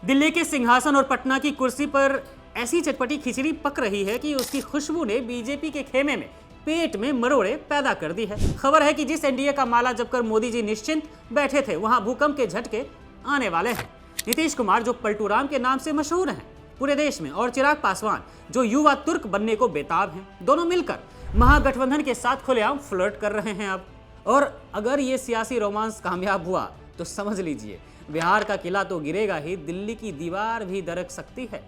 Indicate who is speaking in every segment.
Speaker 1: दिल्ली के सिंहासन और पटना की कुर्सी पर ऐसी चटपटी खिचड़ी पक रही है कि उसकी खुशबू ने बीजेपी के खेमे में पेट में मरोड़े पैदा कर दी है। खबर है कि जिस एनडीए का माला जपकर मोदी जी निश्चिंत बैठे थे, वहां भूकंप के झटके आने वाले हैं। नीतीश कुमार जो पलटू राम के नाम से मशहूर हैं पूरे देश में, और चिराग पासवान जो युवा तुर्क बनने को बेताब हैं, दोनों मिलकर महागठबंधन के साथ खुलेआम फ्लर्ट कर रहे हैं अब। और अगर ये सियासी रोमांस कामयाब हुआ तो समझ लीजिए बिहार का किला तो गिरेगा ही, दिल्ली की दीवार भी दरक सकती है।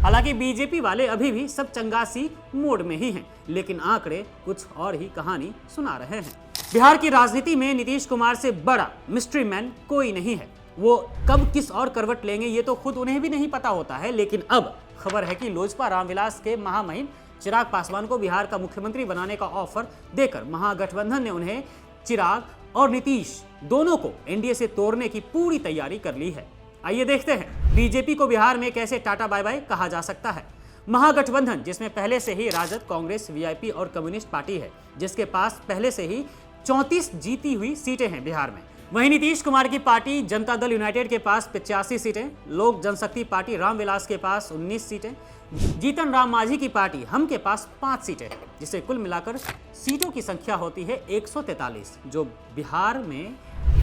Speaker 1: हालांकि बीजेपी वाले अभी भी सब चंगासी मोड में ही हैं, लेकिन आंकड़े कुछ और ही कहानी सुना रहे हैं। बिहार की राजनीति में नीतीश कुमार से बड़ा मिस्ट्री मैन कोई नहीं है। वो कब किस और करवट लेंगे ये तो खुद उन्हें भी नहीं पता होता है, लेकिन अब खबर है कि लोजपा रामविलास के महामहिम चिराग पासवान को बिहार का मुख्यमंत्री बनाने का ऑफर देकर महागठबंधन ने उन्हें चिराग और नीतीश दोनों को एनडीए से तोड़ने की पूरी तैयारी कर ली है। आइए देखते हैं बीजेपी को बिहार में कैसे टाटा बाय बाय कहा जा सकता है। महागठबंधन जिसमें पहले से ही राजद, कांग्रेस, वीआईपी और कम्युनिस्ट पार्टी है, जिसके पास पहले से ही 34 जीती हुई सीटें हैं बिहार में। वहीं नीतीश कुमार की पार्टी जनता दल यूनाइटेड के पास 85 सीटें, लोक जनशक्ति पार्टी रामविलास के पास 19 सीटें, जीतन राम मांझी की पार्टी हम के पास 5 सीटें हैं, जिसे कुल मिलाकर सीटों की संख्या होती है 143, जो बिहार में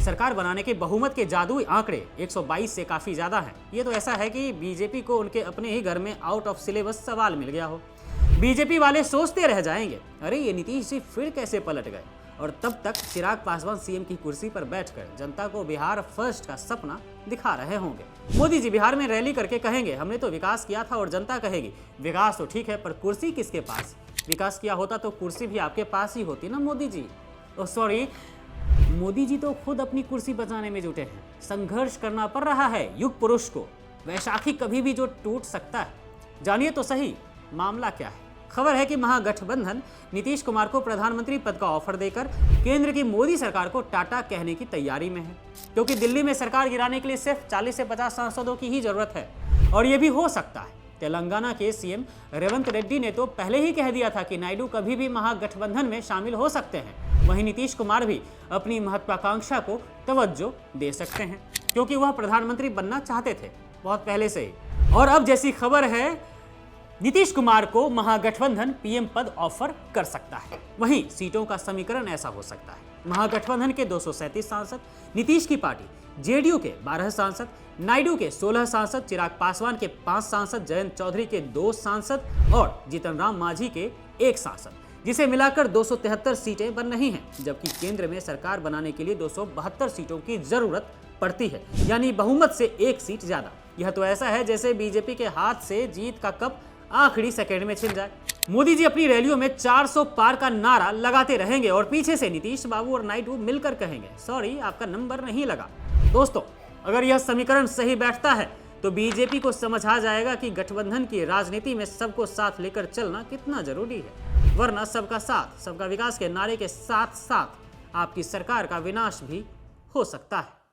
Speaker 1: सरकार बनाने के बहुमत के जादुई आंकड़े 122 से काफी ज्यादा हैं। ये तो ऐसा है कि बीजेपी को उनके अपने ही घर में आउट ऑफ सिलेबस सवाल मिल गया हो। बीजेपी वाले सोचते रह जाएंगे, अरे ये नीतीश जी फिर कैसे पलट गए, और तब तक चिराग पासवान सीएम की कुर्सी पर बैठकर जनता को बिहार फर्स्ट का सपना दिखा रहे होंगे। मोदी जी बिहार में रैली करके कहेंगे हमने तो विकास किया था, और जनता कहेगी विकास तो ठीक है पर कुर्सी किसके पास? विकास किया होता तो कुर्सी भी आपके पास ही होती ना मोदी जी। सॉरी, मोदी जी तो खुद अपनी कुर्सी बचाने में जुटे हैं। संघर्ष करना पड़ रहा है युग पुरुष को, वैशाखी कभी भी जो टूट सकता है। जानिए तो सही मामला क्या है। खबर है कि महागठबंधन नीतीश कुमार को प्रधानमंत्री पद का ऑफर देकर केंद्र की मोदी सरकार को टाटा कहने की तैयारी में है, क्योंकि दिल्ली में सरकार गिराने के लिए सिर्फ 40 से 50 सांसदों की ही जरूरत है, और यह भी हो सकता है। तेलंगाना के सीएम रेवंत रेड्डी ने तो पहले ही कह दिया था कि नायडू कभी भी महागठबंधन में शामिल हो सकते हैं। वहीं नीतीश कुमार भी अपनी महत्वाकांक्षा को तवज्जो दे सकते हैं, क्योंकि वह प्रधानमंत्री बनना चाहते थे बहुत पहले से ही। और अब जैसी खबर है नीतीश कुमार को महागठबंधन पीएम पद ऑफर कर सकता है। वहीं सीटों का समीकरण ऐसा हो सकता है, महागठबंधन के 237 सांसद, नीतीश की पार्टी जेडीयू के 12 सांसद, नायडू के 16 सांसद, चिराग पासवान के 5 सांसद, जयंत चौधरी के 2 सांसद और जीतन राम मांझी के 1 सांसद, जिसे मिलाकर 273 सीटें बन रही हैं, जबकि केंद्र में सरकार बनाने के लिए 272 सीटों की जरूरत पड़ती है, यानी बहुमत से 1 सीट ज्यादा। यह तो ऐसा है जैसे बीजेपी के हाथ से जीत का कप आखिरी सेकंड में छिन जाए। मोदी जी अपनी रैलियों में 400 पार का नारा लगाते रहेंगे और पीछे से नीतीश बाबू और नायडू मिलकर कहेंगे सॉरी आपका नंबर नहीं लगा। दोस्तों, अगर यह समीकरण सही बैठता है तो बीजेपी को समझ आ जाएगा कि गठबंधन की राजनीति में सबको साथ लेकर चलना कितना जरूरी है, वरना सबका साथ सबका विकास के नारे के साथ साथ आपकी सरकार का विनाश भी हो सकता है।